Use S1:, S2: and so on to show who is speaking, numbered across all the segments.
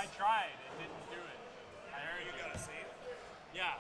S1: I tried. It didn't do it. I heard
S2: You gotta save.
S1: Yeah.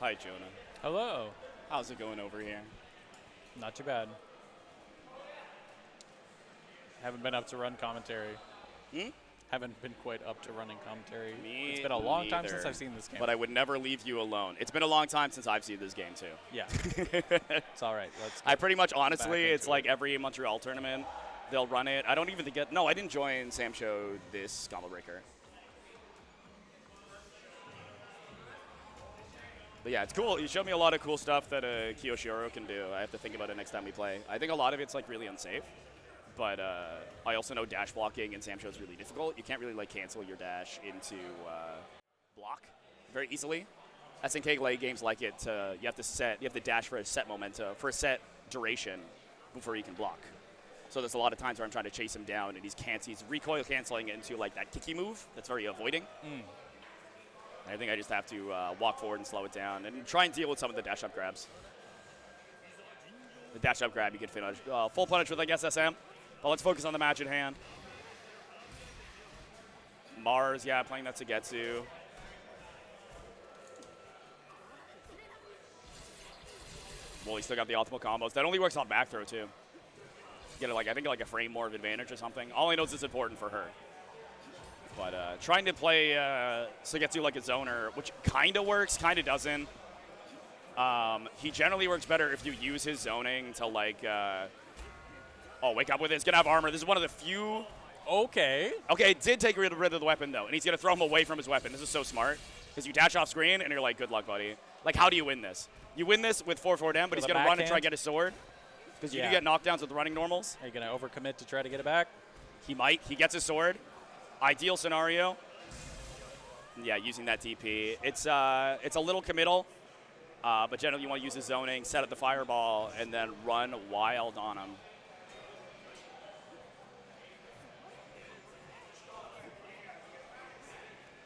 S2: Hi, Jonah.
S3: Hello.
S2: How's it going over here?
S3: Not too bad. Haven't been up to run commentary. Haven't been quite up to running commentary. It's been a long time since I've seen this game.
S2: But I would never leave you alone. It's been a long time since I've seen this game, too.
S3: Yeah. It's all right.
S2: I pretty much, honestly, it's like every Montreal tournament, they'll run it. I don't even think no, I didn't join SamSho this Combo Breaker. But yeah, it's cool. You showed me a lot of cool stuff that Kyoshiro can do. I have to think about it next time we play. I think a lot of it's like really unsafe. But I also know dash blocking in SamSho is really difficult. You can't really like cancel your dash into block very easily. SNK late games like it. You have to dash for a set momentum, for a set duration before you can block. So there's a lot of times where I'm trying to chase him down, and he's recoil canceling into like that kicky move that's very avoiding. I think I just have to walk forward and slow it down and try and deal with some of the dash up grabs. The dash up grab you can finish. Full punish with, I guess, SM. But let's focus on the match at hand. Mars, yeah, playing that Sogetsu. Woolie still got the optimal combos. That only works on back throw, too. Get it, like, I think like a frame more of advantage or something. All I know is it's important for her. But trying to play Sogetsu like a zoner, which kind of works, kind of doesn't. He generally works better if you use his zoning to, like, wake up with it. He's going to have armor. This is one of the few.
S3: Okay,
S2: it did take rid of the weapon, though, and he's going to throw him away from his weapon. This is so smart, because you dash off screen, and you're like, good luck, buddy. Like, how do you win this? You win this with 4-4 down, but he's going to run and try to get his sword, because you do get knockdowns with running normals.
S3: Are you going to overcommit to try to get it back?
S2: He might. He gets his sword. Ideal scenario. Yeah, using that TP. It's a little committal, but generally you want to use the zoning, set up the fireball, and then run wild on him.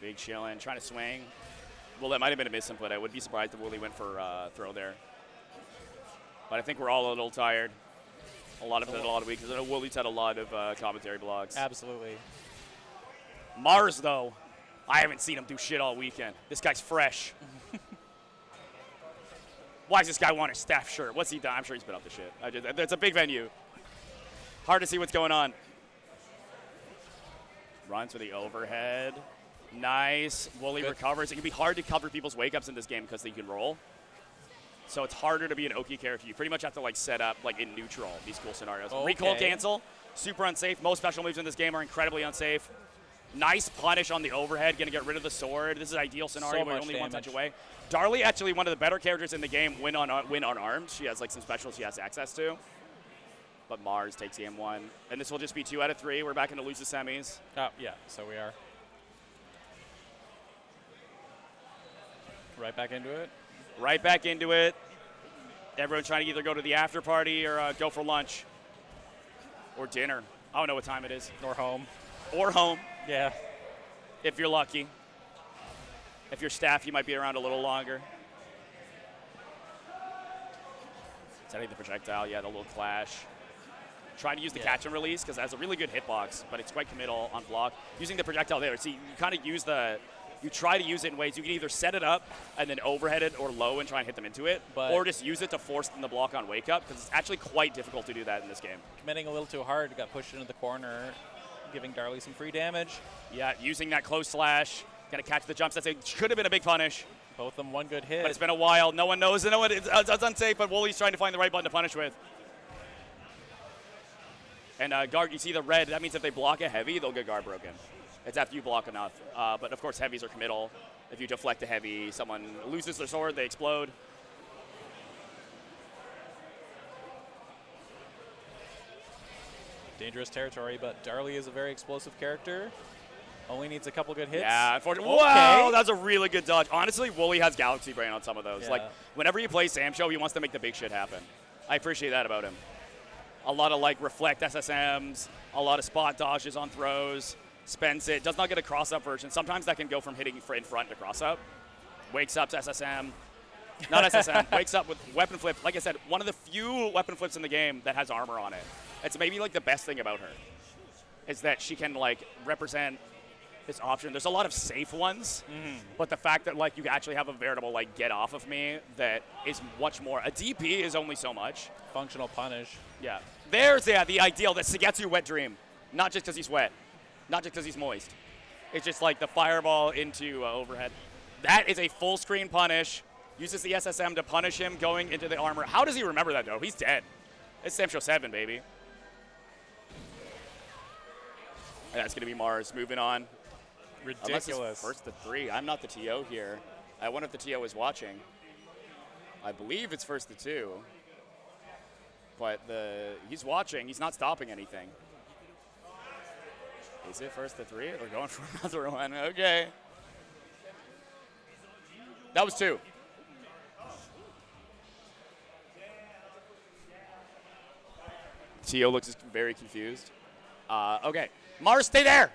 S2: Big chillin', trying to swing. Well, that might have been a misinput. I would be surprised if Woolie went for throw there. But I think we're all a little tired. A lot of weeks. I know Woolie's had a lot of commentary blogs.
S3: Absolutely.
S2: Mars, though, I haven't seen him do shit all weekend. This guy's fresh. Why does this guy want a staff shirt? What's he done? I'm sure he's been up to shit. It's a big venue. Hard to see what's going on. Runs for the overhead. Nice. Woolie recovers. It can be hard to cover people's wake-ups in this game because they can roll. So it's harder to be an Oki character. You pretty much have to like set up like in neutral these cool scenarios. Okay. Recoil cancel, super unsafe. Most special moves in this game are incredibly unsafe. Nice punish on the overhead, gonna get rid of the sword. This is an ideal scenario where only one touch away. Darli, actually one of the better characters in the game, win unarmed. She has like some specials she has access to. But Mars takes game one. And this will just be 2 out of 3. We're back into lose the semis.
S3: Oh, yeah, so we are. Right back into it?
S2: Right back into it. Everyone trying to either go to the after party or go for lunch. Or dinner. I don't know what time it is.
S3: Or home.
S2: Or home.
S3: Yeah.
S2: If you're lucky. If you're staff, you might be around a little longer. Setting the projectile, yeah, the little clash. Trying to use the catch and release because it has a really good hitbox, but it's quite committal on block. Using the projectile there, see, you kind of use you try to use it in ways you can either set it up and then overhead it or low and try and hit them into it, or just use it to force them to block on wake up because it's actually quite difficult to do that in this game.
S3: Committing a little too hard, got pushed into the corner, giving Darli some free damage.
S2: Yeah, using that close slash, gonna catch the jumps. Should have been a big punish.
S3: Both of them one good hit.
S2: But it's been a while. No one knows. It's unsafe, but Woolie's trying to find the right button to punish with. And guard, you see the red. That means if they block a heavy, they'll get guard broken. It's after you block enough. But, of course, heavies are committal. If you deflect a heavy, someone loses their sword, they explode.
S3: Dangerous territory, but Darli is a very explosive character. Only needs a couple good hits.
S2: Yeah, unfortunately. Okay. Wow, that's a really good dodge. Honestly, Woolie has Galaxy Brain on some of those.
S3: Yeah.
S2: Like, whenever you play SamSho, he wants to make the big shit happen. I appreciate that about him. A lot of, like, reflect SSMs, a lot of spot dodges on throws, spends it, does not get a cross-up version. Sometimes that can go from hitting in front to cross-up. Wakes up to SSM. Not SSM. Wakes up with weapon flip. Like I said, one of the few weapon flips in the game that has armor on it. It's maybe, like, the best thing about her is that she can, like, represent this option. There's a lot of safe ones, but the fact that like you actually have a veritable like get off of me that is much more. A DP is only so much.
S3: Functional punish.
S2: Yeah. There's the ideal that Sogetsu wet dream, not just because he's wet, not just because he's moist. It's just like the fireball into overhead. That is a full screen punish. Uses the SSM to punish him going into the armor. How does he remember that though? He's dead. It's SamSho 7, baby. And that's gonna be Mars moving on.
S3: Ridiculous.
S2: Unless it's first to 3. I'm not the TO here. I wonder if the TO is watching. I believe it's first to 2. But he's watching. He's not stopping anything. Is it first to 3? We're going for another one. Okay. That was 2. TO looks very confused. Okay. Mars, stay there.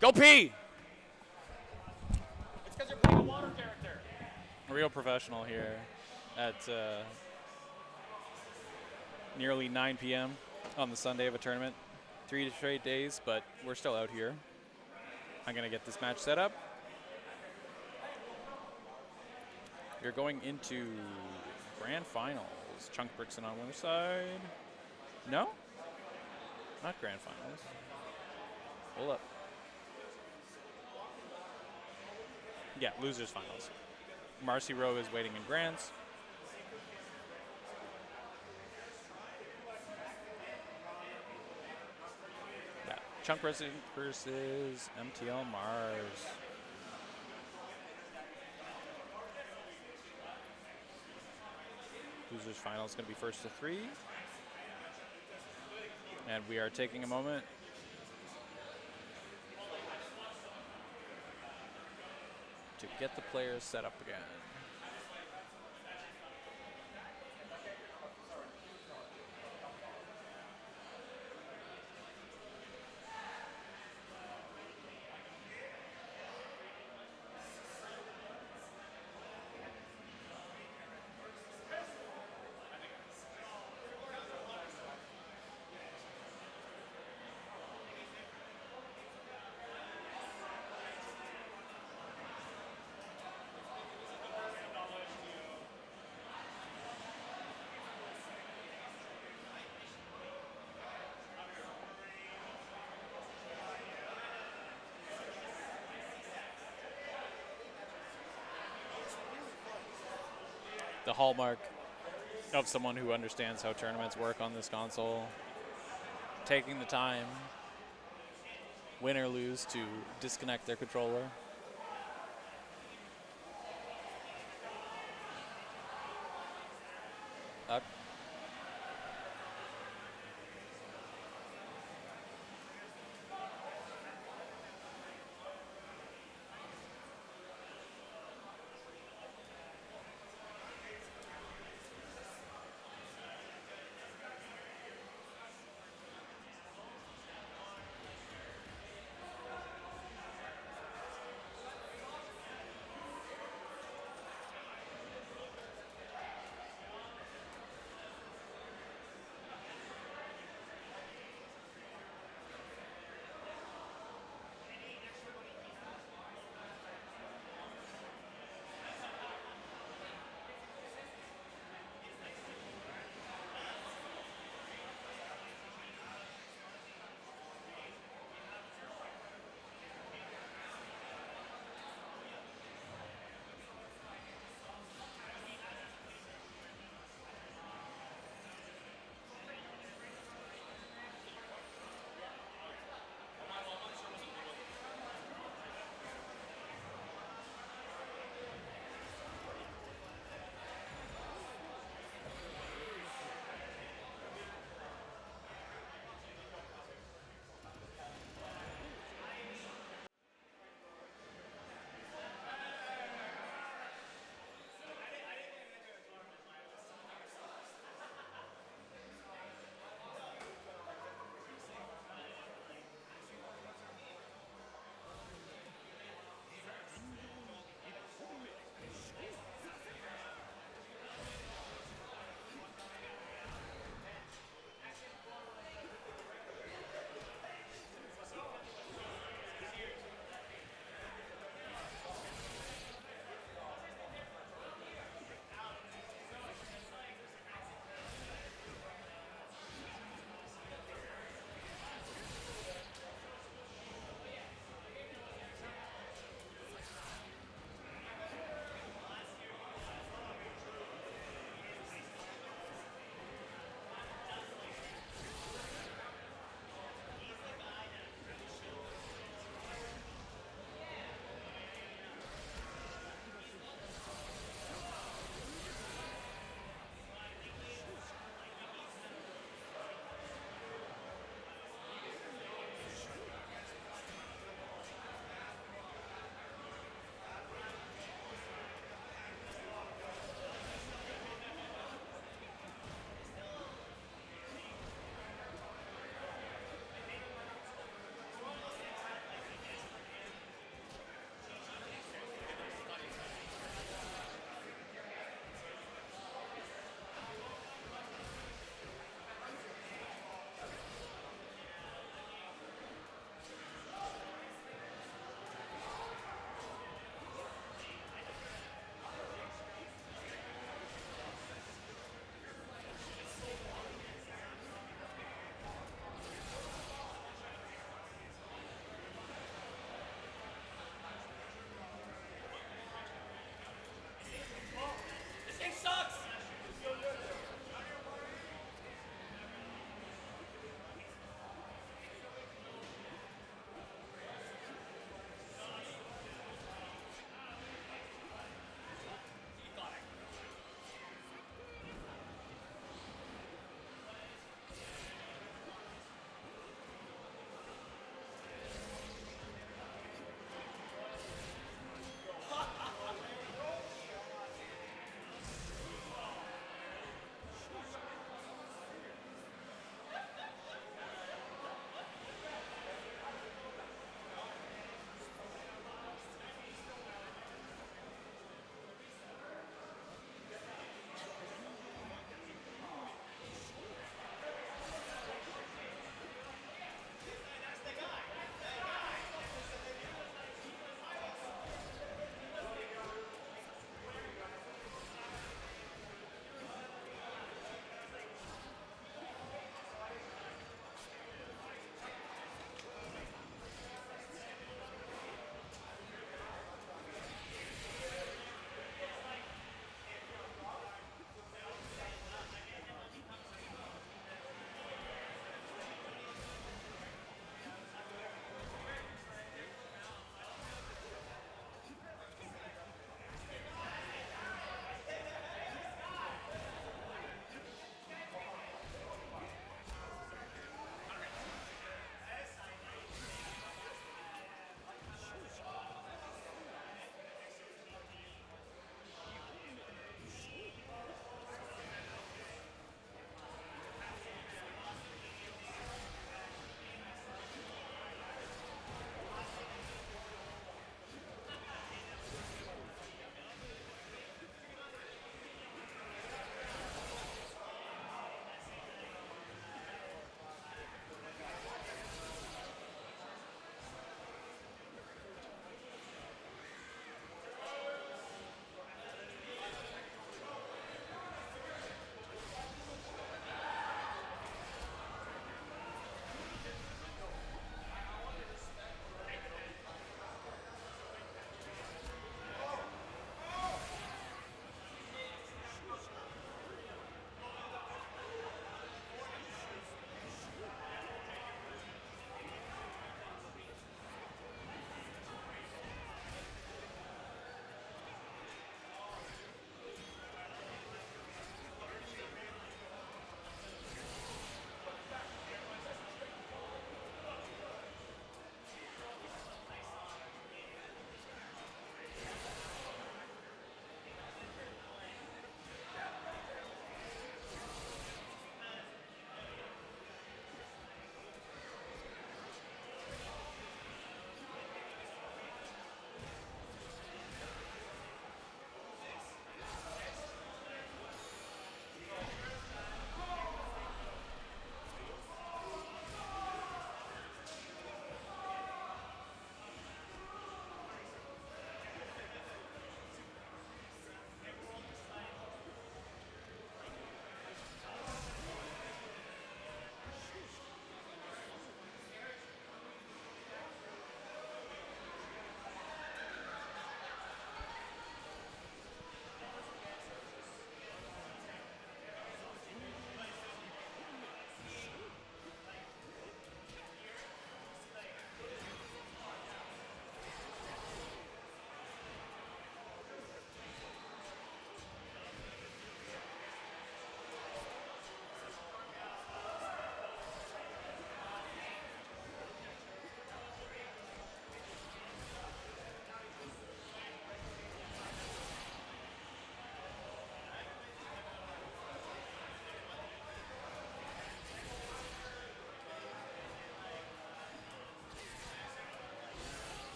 S2: Go pee. It's because you're playing a water character.
S3: A real professional here at nearly 9 p.m. on the Sunday of a tournament. 3 straight days, but we're still out here. I'm going to get this match set up. You're going into grand finals. Chunk Brickson on one side. No? Not grand finals. Hold up. Yeah, losers finals. MarciRoe is waiting in grands. Yeah, Chunk Brickson versus MTL Mars. Losers final is going to be first to 3. And we are taking a moment to get the players set up again. The hallmark of someone who understands how tournaments work on this console. Taking the time, win or lose, to disconnect their controller.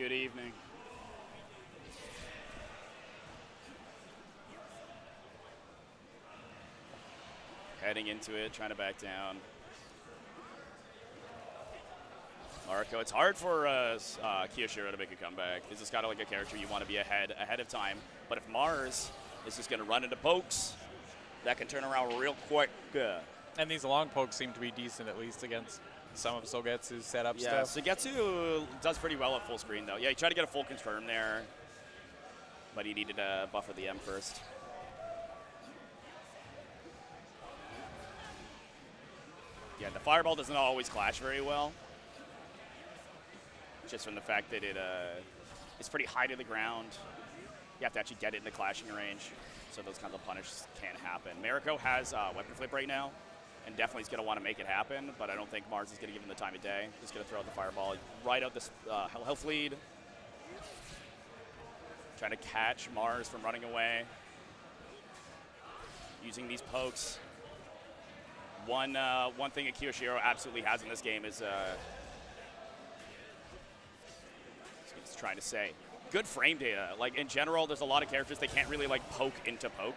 S2: Good evening. Heading into it, trying to back down. Marco, it's hard for Kyoshiro to make a comeback. This is kind of like a character you want to be ahead of time. But if Mars is just going to run into pokes, that can turn around real quick.
S3: And these long pokes seem to be decent, at least against some of Sogetsu's setup
S2: Yeah,
S3: stuff.
S2: Sogetsu does pretty well at full screen, though. Yeah, he tried to get a full confirm there, but he needed to buffer the M first. Yeah, the fireball doesn't always clash very well, just from the fact that it's pretty high to the ground. You have to actually get it in the clashing range, so those kinds of punishes can happen. MarciRoe has weapon flip right now, and definitely is going to want to make it happen, but I don't think Mars is going to give him the time of day. Just going to throw out the fireball, right out this health lead. Trying to catch Mars from running away. Using these pokes. One thing that Kyoshiro absolutely has in this game is, he's trying to say, good frame data. Like, in general, there's a lot of characters they can't really, like, poke into poke.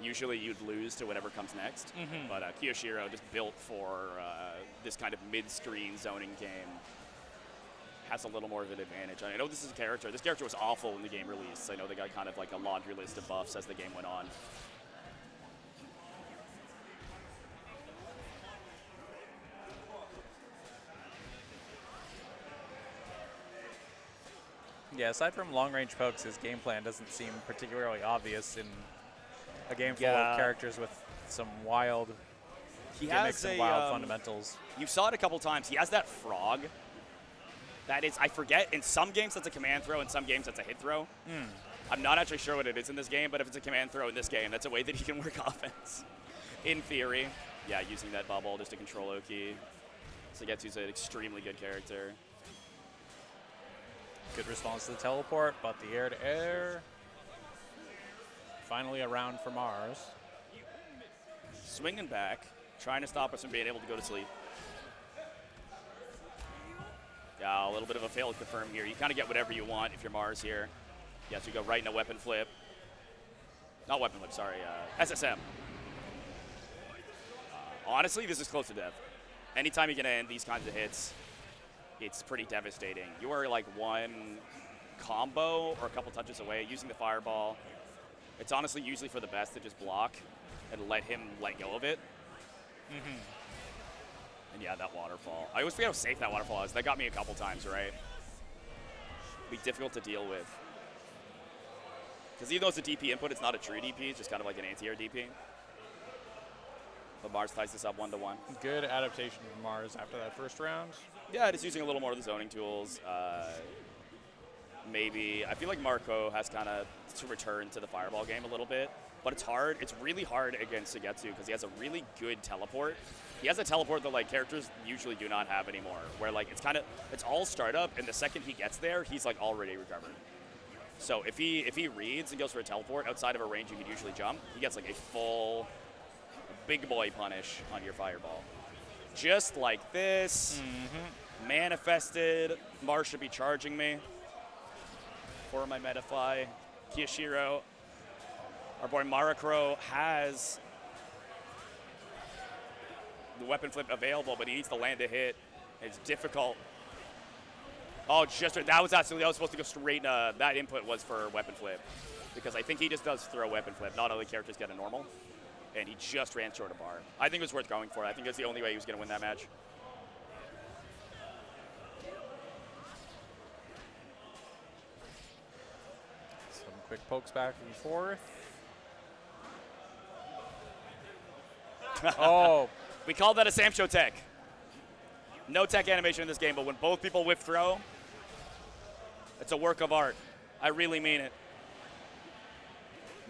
S2: Usually you'd lose to whatever comes next. But Kyoshiro, just built for this kind of mid-screen zoning game, has a little more of an advantage. I know this is a character. This character was awful when the game released. I know they got kind of like a laundry list of buffs as the game went on.
S3: Yeah, aside from long-range pokes, his game plan doesn't seem particularly obvious in a game full of characters with some wild gimmicks and wild fundamentals.
S2: You saw it a couple times. He has that frog. That is, I forget, in some games that's a command throw, in some games that's a hit throw. I'm not actually sure what it is in this game, but if it's a command throw in this game, that's a way that he can work offense. In theory. Yeah, using that bubble just to control Oki. Sogetsu's an extremely good character.
S3: Good response to the teleport, but the air-to-air. Finally a round for Mars.
S2: Swinging back, trying to stop us from being able to go to sleep. Yeah, a little bit of a fail to confirm here. You kind of get whatever you want if you're Mars here. Yes, you go right in a weapon flip. Not weapon flip, sorry, SSM. Honestly, this is close to death. Anytime you can end these kinds of hits, it's pretty devastating. You are like one combo or a couple touches away using the fireball. It's honestly usually for the best to just block and let him let go of it. And yeah, that waterfall. I always forget how safe that waterfall is. That got me a couple times, right? Be difficult to deal with. Because even though it's a DP input, it's not a true DP. It's just kind of like an anti-air DP. But Mars ties this up 1-1.
S3: Good adaptation from Mars after that first round.
S2: Yeah, just using a little more of the zoning tools. Maybe, I feel like MarciRoe has kind of to return to the fireball game a little bit. But it's hard. It's really hard against Sogetsu because he has a really good teleport. He has a teleport that like characters usually do not have anymore. Where like it's all startup, and the second he gets there, he's like already recovered. So if he reads and goes for a teleport outside of a range you could usually jump, he gets like a full big boy punish on your fireball. Just like this. Manifested. Mars should be charging me for my Metafy. Kyoshiro. Our boy MarciRoe has the weapon flip available, but he needs to land a hit. It's difficult. Oh, that was supposed to go straight. That input was for weapon flip, because I think he just does throw weapon flip. Not all the characters get a normal, and he just ran short of bar. I think it was worth going for. I think that's the only way he was going to win that match.
S3: Some quick pokes back and forth. Oh,
S2: we call that a SamSho tech. No tech animation in this game, but when both people whiff throw, it's a work of art. I really mean it.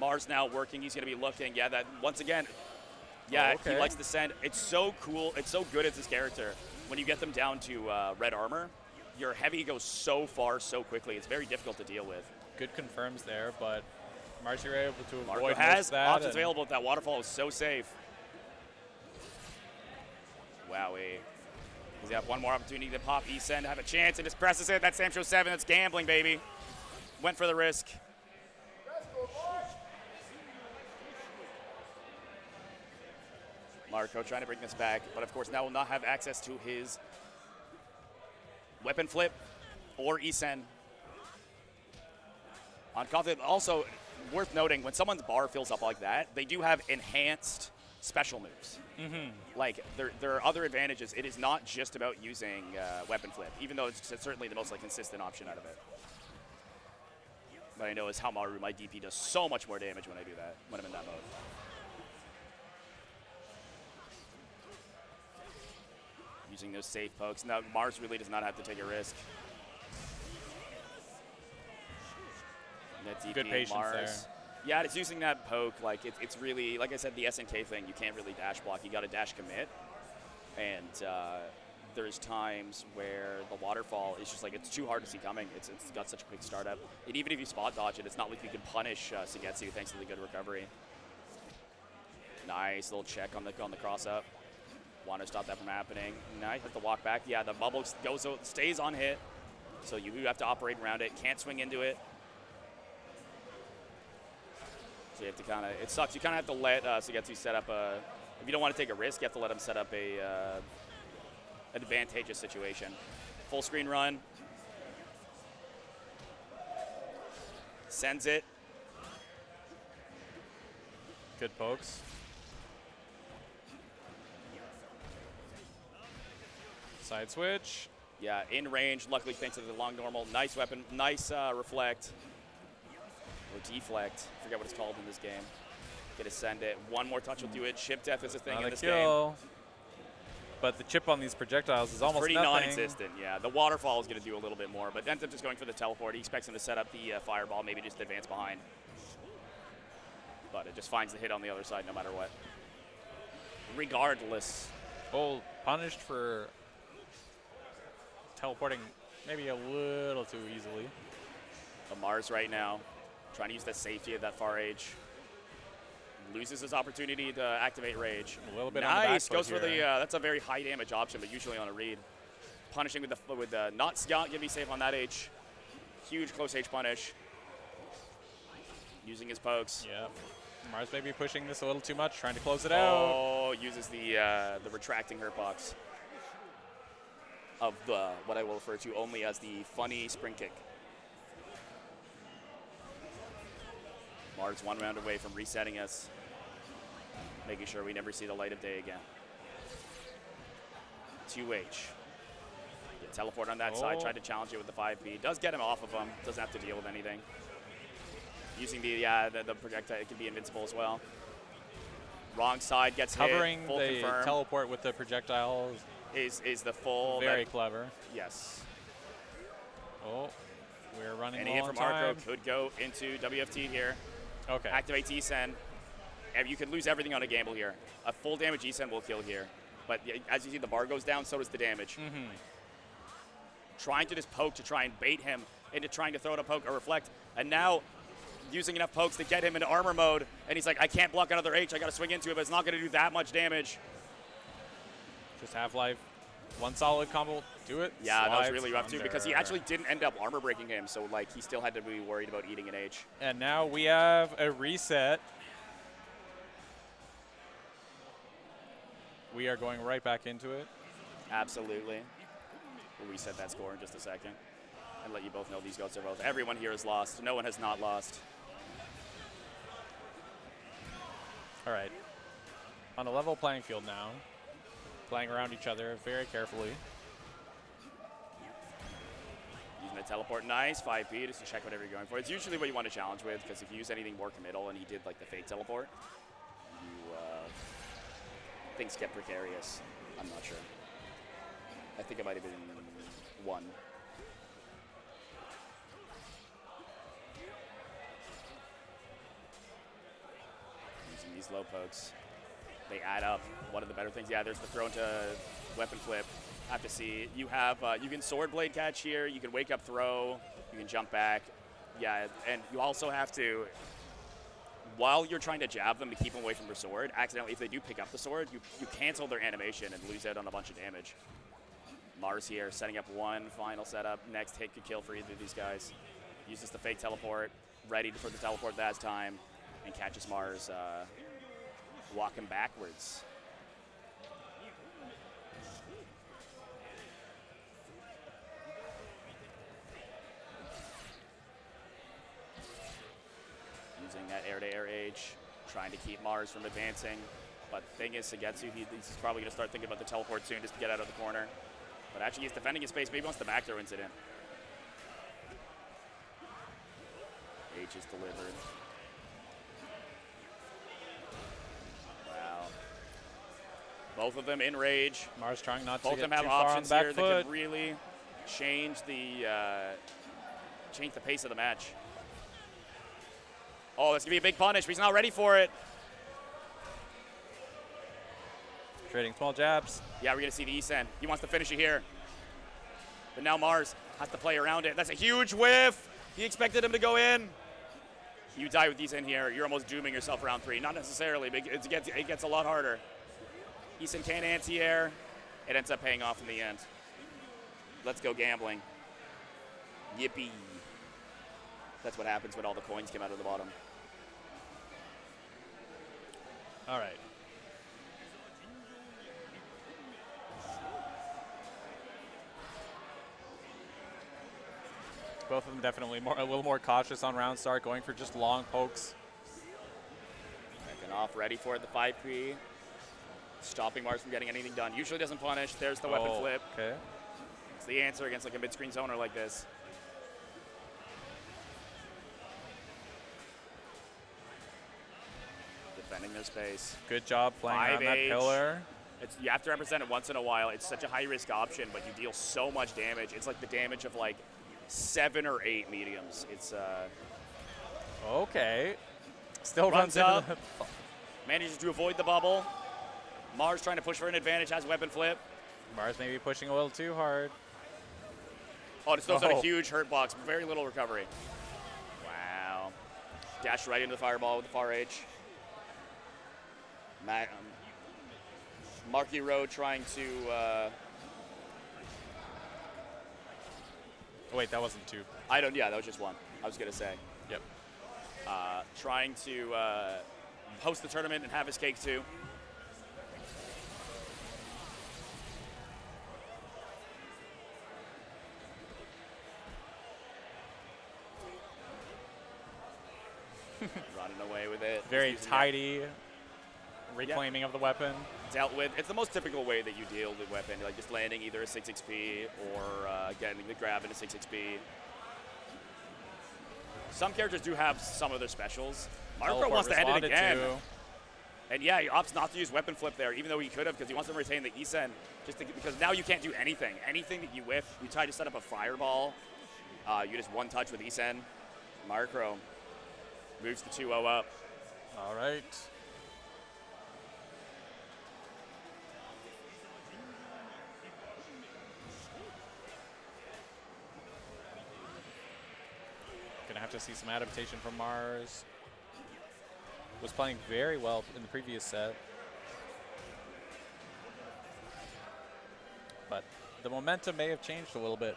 S2: Mars now working. He's going to be looking. Yeah, that once again. Yeah,
S3: okay.
S2: He likes to send. It's so cool. It's so good as this character. When you get them down to red armor, your heavy goes so far so quickly. It's very difficult to deal with.
S3: Good confirms there, but MarciRoe able to avoid
S2: MarciRoe
S3: most
S2: has
S3: of that.
S2: options available. That waterfall is so safe. Wowie. Because you have one more opportunity to pop Isen, have a chance, and just presses it. That's SamSho 7. That's gambling, baby. Went for the risk. MarciRoe trying to bring this back, but of course now will not have access to his weapon flip or Isen. On Coffee, also worth noting, when someone's bar fills up like that, they do have enhanced special moves. Like, there are other advantages. It is not just about using weapon flip, even though it's certainly the most consistent option out of it. But I know as Haohmaru, my DP does so much more damage when I do that, when I'm in that mode. Using those safe pokes. Now, Mars really does not have to take a risk. That DP,
S3: Good patience
S2: Mars.
S3: there.
S2: Yeah, it's using that poke. Like, it's really, like I said, the SNK thing, you can't really dash block. You got to dash commit. And there's times where the waterfall is just it's too hard to see coming. It's got such a quick startup. And even if you spot dodge it, it's not like you can punish Sogetsu thanks to the good recovery. Nice little check on the cross up. Want to stop that from happening. Nice, has to walk back. Yeah, the bubble stays on hit. So you have to operate around it. Can't swing into it. So you have to kind of, it sucks. You kind of have to let Sogetsu set up if you don't want to take a risk, you have to let him set up an advantageous situation. Full screen run. Sends it.
S3: Good pokes. Side switch.
S2: Yeah, in range, luckily thanks to the long normal. Nice weapon, nice reflect. Or deflect, forget what it's called in this game. Get to send it. One more touch will do it. Chip death is a thing in this game.
S3: But the chip on these projectiles is almost
S2: pretty
S3: nothing.
S2: non-existent, yeah. The waterfall is going to do a little bit more, but ends up just going for the teleport. He expects him to set up the fireball, maybe just advance behind. But it just finds the hit on the other side no matter what. Regardless.
S3: Oh, punished for teleporting maybe a little too easily.
S2: But Mars right now, trying to use that safety of that far edge. Loses his opportunity to activate Rage.
S3: A little bit
S2: nice.
S3: On the back
S2: Goes for
S3: here.
S2: the, that's a very high damage option, but usually on a read. Punishing with the not Scout, gonna be safe on that H. Huge close H punish. Using his pokes.
S3: Yeah. Mars may be pushing this a little too much, trying to close it out.
S2: Oh, uses the retracting hurt box. Of the, what I will refer to only as the funny spring kick. Mars one round away from resetting us. Making sure we never see the light of day again. 2H. Yeah, teleport on that side, tried to challenge it with the 5P. Does get him off of him, doesn't have to deal with anything. Using the projectile, it can be invincible as well. Wrong side gets
S3: Covering
S2: hit, full
S3: the
S2: confirm.
S3: teleport with the projectile
S2: Is the full.
S3: very clever.
S2: Yes.
S3: Oh, we're running
S2: Any
S3: low
S2: hit
S3: on
S2: from
S3: time.
S2: MarciRoe could go into WFT here.
S3: Okay.
S2: Activate Isen. And you can lose everything on a gamble here. A full damage Isen will kill here. But as you see, the bar goes down, so does the damage. Trying to just poke to try and bait him into trying to throw it a poke or reflect. And now using enough pokes to get him into armor mode. And he's like, I can't block another H. I got to swing into it, but it's not going to do that much damage.
S3: Just Half-Life. One solid combo. Do it.
S2: Yeah, that was
S3: Slides
S2: really rough too because he
S3: under.
S2: actually didn't end up armor breaking him. So like he still had to be worried about eating an H.
S3: And now we have a reset. We are going right back into it.
S2: Absolutely. We'll reset that score in just a second and let you both know these goats are both. Everyone here is lost. No one has not lost.
S3: All right. On a level playing field now. Playing around each other very carefully.
S2: Using the teleport, nice, 5P, just to check whatever you're going for. It's usually what you want to challenge with, because if you use anything more committal, and he did like the fake teleport, you, things get precarious. I'm not sure. I think it might have been 1. Using these low pokes. They add up. One of the better things, yeah, there's the throw into weapon flip. Have to see. You have, you can sword blade catch here. You can wake up throw. You can jump back. Yeah, and you also have to, while you're trying to jab them to keep them away from their sword, accidentally, if they do pick up the sword, you cancel their animation and lose out on a bunch of damage. Mars here setting up one final setup. Next hit could kill for either of these guys. Uses the fake teleport, ready for the teleport that time, and catches Mars walking backwards. Using that air-to-air H, trying to keep Mars from advancing. But the thing is, Sogetsu, he's probably going to start thinking about the teleport soon just to get out of the corner. But actually, he's defending his space. Maybe he wants the back throw incident. H is delivered. Wow. Both of them in rage.
S3: Mars trying not
S2: Both
S3: to
S2: of
S3: get
S2: them
S3: too
S2: have
S3: far on
S2: options
S3: the back
S2: here
S3: foot.
S2: that could really change the pace of the match. Oh, that's going to be a big punish, but he's not ready for it.
S3: Trading small jabs.
S2: Yeah, we're going to see the E-Sen. He wants to finish it here. But now Mars has to play around it. That's a huge whiff. He expected him to go in. You die with E-Sen here, you're almost dooming yourself round 3. Not necessarily, but it gets a lot harder. E-Sen can't anti-air. It ends up paying off in the end. Let's go gambling. Yippee. That's what happens when all the coins come out of the bottom.
S3: All right. Both of them definitely a little more cautious on round start, going for just long pokes.
S2: Second off, ready for it, the 5P. Stopping Mars from getting anything done. Usually doesn't punish. There's the weapon flip.
S3: Okay.
S2: It's the answer against like a mid-screen zoner like this. Defending their space.
S3: Good job playing on that
S2: 5H.
S3: pillar.
S2: You have to represent it once in a while. It's such a high-risk option, but you deal so much damage. It's like the damage of like 7 or 8 mediums. It's
S3: Okay. Still
S2: runs
S3: runs into
S2: up.
S3: the
S2: manages to avoid the bubble. Mars trying to push for an advantage, has weapon flip.
S3: Mars may be pushing a little too hard.
S2: Oh, it still got a
S3: Oh.
S2: huge hurt box, very little recovery. Wow. Dash right into the fireball with the far H. MarciRoe trying to
S3: Oh, wait, that wasn't two.
S2: yeah, that was just one. I was gonna say.
S3: Yep.
S2: Trying to host the tournament and have his cake too. Running away with it.
S3: Very
S2: Just using
S3: tidy reclaiming of the weapon.
S2: it. Dealt with. It's the most typical way that you deal with weapon, like just landing either a 6 XP or getting the grab in a 6 XP. Some characters do have some of their specials. MarciRoe
S3: Teleport
S2: wants to end it
S3: responded
S2: again.
S3: to.
S2: And yeah, he opts not to use weapon flip there, even though he could have, because he wants to retain the E-Sen. Because now you can't do anything. Anything that you whiff, you try to set up a fireball, you just one touch with E-Sen. MarciRoe moves the 2-0 up.
S3: All right. Gonna have to see some adaptation from Mars. Was playing very well in the previous set. But the momentum may have changed a little bit.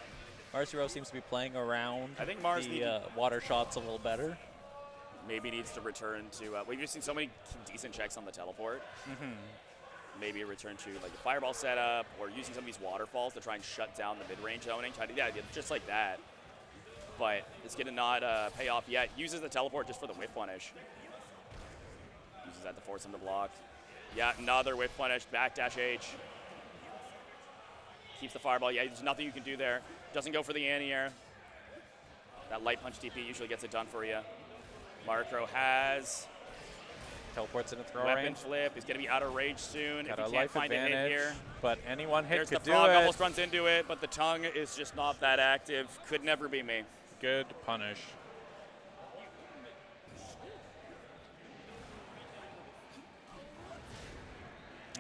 S3: MarciRoe seems to be playing around
S2: I think Mars
S3: the water shots a little better.
S2: maybe needs to return to, we've just seen so many decent checks on the teleport. Maybe a return to like a fireball setup or using some of these waterfalls to try and shut down the mid-range zoning. Just like that. But it's going to not pay off yet. Uses the teleport just for the whiff punish. Uses that to force him to block. Yeah, another whiff punish, backdash H. Keeps the fireball. Yeah, there's nothing you can do there. Doesn't go for the anti-air. That light punch DP usually gets it done for you. MarciRoe has
S3: Teleports in a throw
S2: weapon
S3: range.
S2: flip. He's going to be out of rage soon.
S3: Got
S2: if
S3: a
S2: he can't
S3: life
S2: find a hit
S3: advantage,
S2: here.
S3: but any one hit
S2: There's
S3: could
S2: the
S3: do
S2: frog,
S3: it.
S2: almost runs into it, but the tongue is just not that active. Could never be me.
S3: Good punish.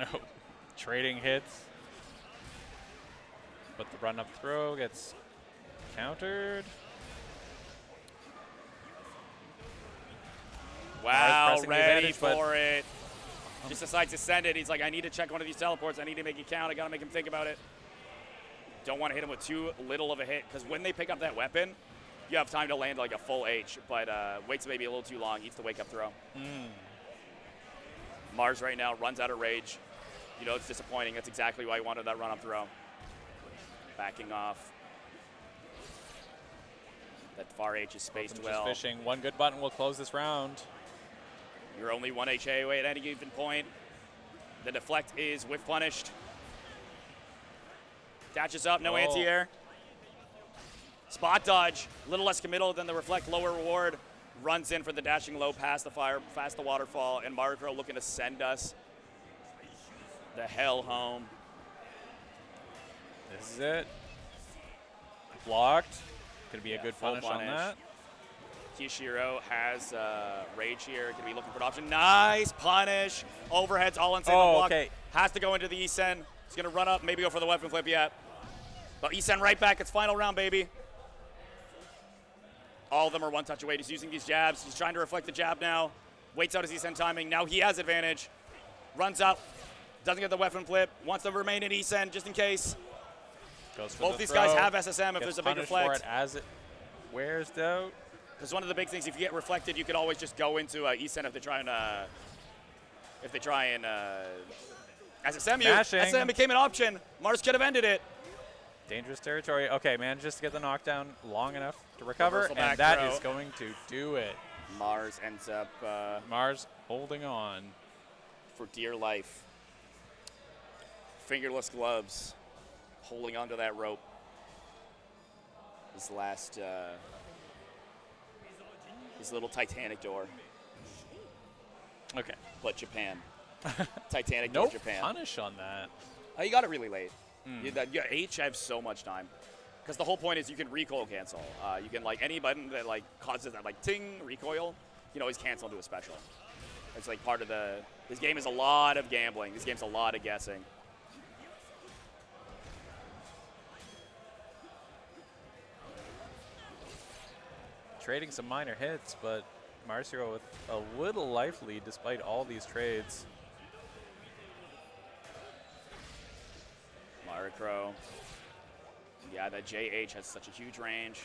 S3: Oh, trading hits. But the run up throw gets countered.
S2: Wow,
S3: pressing the
S2: ready
S3: advantage, but-
S2: for it. Just decides to send it. He's like, I need to check one of these teleports. I need to make it count. I got to make him think about it. Don't want to hit him with too little of a hit, because when they pick up that weapon, you have time to land like a full H, but waits maybe a little too long, eats the wake-up throw. Mars right now runs out of rage. You know, it's disappointing. That's exactly why he wanted that run-up throw. Backing off. That far H is spaced well.
S3: Just fishing. One good button will close this round.
S2: You're only 1 HA away at any given point. The deflect is whiff punished. Dashes up, no anti-air. Spot dodge, a little less committal than the reflect, lower reward. Runs in for the dashing low past the fire, past the waterfall, and MarciRoe looking to send us the hell home.
S3: This is it. Blocked. Could be a good punish on that.
S2: Kyoshiro has rage here. Could be looking for an option. Nice punish. Overheads all inside the block.
S3: Okay.
S2: Has to go into the E-Sen. He's going to run up, maybe go for the weapon flip yet. But E-Sen right back. It's final round, baby. All of them are one touch away. He's using these jabs. He's trying to reflect the jab now. Waits out his E-Sen timing. Now he has advantage. Runs up. Doesn't get the weapon flip. Wants to remain in E-Sen just in case.
S3: Goes for
S2: Both these guys have SSM if there's a big reflect.
S3: For it as it wears out.
S2: Because one of the big things, if you get reflected, you can always just go into E-Sen if they try and SSM you. SSM became an option. Mars could have ended it.
S3: Dangerous territory. Okay, manages to get the knockdown long enough to recover, and that is going to do it.
S2: Mars ends up
S3: Mars holding on
S2: for dear life. Fingerless gloves, holding onto that rope. His last, his little Titanic door.
S3: Okay.
S2: But Japan. Titanic door Japan.
S3: No punish on that.
S2: You got it really late. You H have so much time. Because the whole point is you can recoil cancel. You can, like, any button that, like, causes that, like, ting recoil, you can always cancel into a special. It's, like, part of the, this game is a lot of gambling. This game's a lot of guessing.
S3: Trading some minor hits, but MarciRoe with a little life lead despite all these trades.
S2: MarciRoe. Yeah, that JH has such a huge range.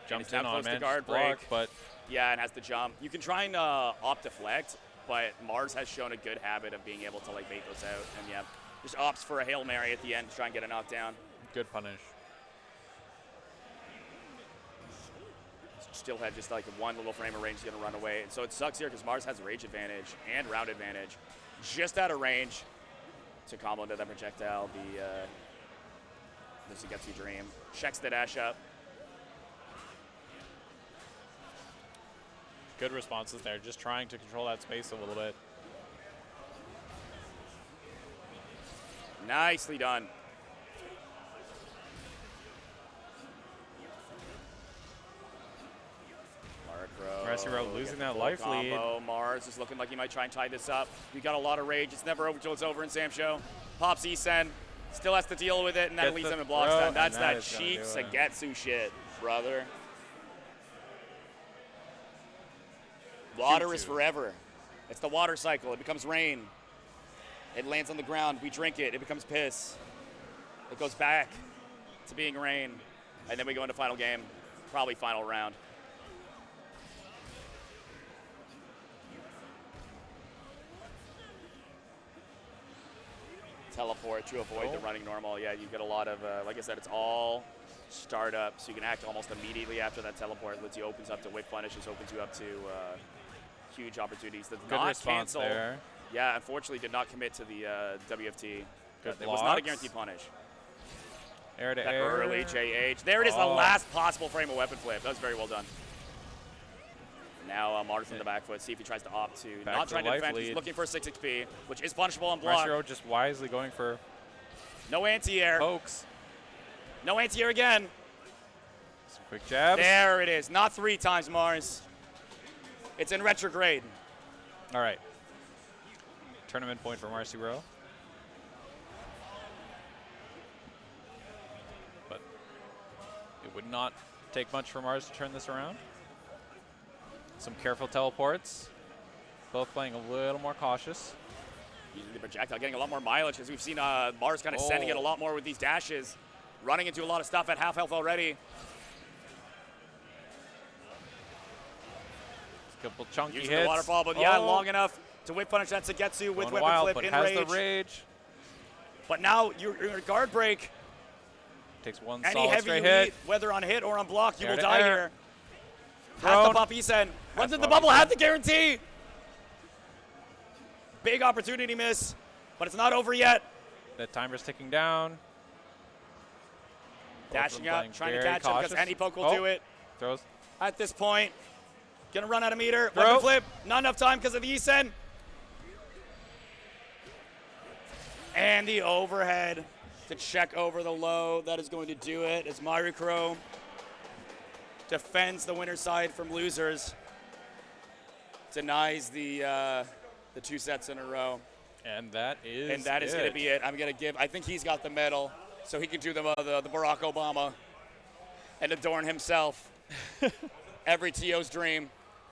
S3: Jumps in on
S2: the
S3: guard block, but
S2: yeah, and has the jump. You can try and opt deflect, but Mars has shown a good habit of being able to like bait those out, and yeah, just opts for a Hail Mary at the end to try and get a knockdown.
S3: Good punish.
S2: Still had just like one little frame of range is going to run away, and so it sucks here because Mars has rage advantage and round advantage, just out of range to combo into that projectile. The Sogetsu Dream checks the dash up.
S3: Good responses there, just trying to control that space a little bit.
S2: Nicely done.
S3: MarciRoe losing that life lead.
S2: Mars is looking like he might try and tie this up. We got a lot of rage. It's never over until it's over in SamSho. Pops E-Sen. Still has to deal with it, and that leads him in blocks down. That's that cheap Sogetsu shit, brother. Water is forever. It's the water cycle. It becomes rain. It lands on the ground. We drink it. It becomes piss. It goes back to being rain. And then we go into final game, probably final round. Teleport to avoid the running normal. Yeah, you get a lot of, like I said, it's all startup, so you can act almost immediately after that teleport. Lets you opens up to whip punishes, opens you up to huge opportunities. That
S3: good response there.
S2: Yeah, unfortunately did not commit to the WFT.
S3: Good
S2: it was not a guaranteed punish.
S3: Air to
S2: that
S3: air.
S2: Early JH. There it is, the last possible frame of weapon flip. That was very well done. Now Mars in the back foot. See if he tries to opt to not trying to defend. He's looking for 6 XP, which is punishable on block.
S3: MarciRoe just wisely going for
S2: no anti-air.
S3: Pokes.
S2: No anti-air again.
S3: Some quick jabs.
S2: There it is. Not 3 times, Mars. It's in retrograde.
S3: All right. Tournament point for MarciRoe. But it would not take much for Mars to turn this around. Some careful teleports. Both playing a little more cautious.
S2: Using the projectile, getting a lot more mileage, as we've seen Mars kind of sending it a lot more with these dashes. running into a lot of stuff at half health already.
S3: Couple chunky
S2: Using
S3: hits.
S2: the waterfall, but yeah, long enough to whip punish that Sogetsu with weapon
S3: wild,
S2: flip
S3: but
S2: in
S3: has
S2: rage.
S3: the rage.
S2: But now you're in a guard break.
S3: Takes one
S2: Any
S3: solid
S2: heavy
S3: straight
S2: you
S3: hit.
S2: eat, whether on hit or on block, you
S3: Air
S2: will
S3: to
S2: die
S3: air.
S2: here. Has
S3: Thrown.
S2: the pop Isen. Runs
S3: the
S2: in the
S3: pop
S2: bubble,
S3: Isen.
S2: had the guarantee. Big opportunity miss, but it's not over yet.
S3: That timer's ticking down.
S2: Dashing
S3: playing
S2: up, trying to
S3: very
S2: catch him because
S3: cautious.
S2: any poke will
S3: Oh.
S2: do it.
S3: Throws.
S2: At this point, gonna run out of meter.
S3: Throw.
S2: Weapon flip, not enough time because of the Isen. And the overhead to check over the low. That is going to do it as MarciRoe defends the winner's side from losers. Denies the 2 sets in a row.
S3: And that is
S2: going to be it. I'm going to give, I think he's got the medal, so he can do the Barack Obama and adorn himself. Every TO's dream.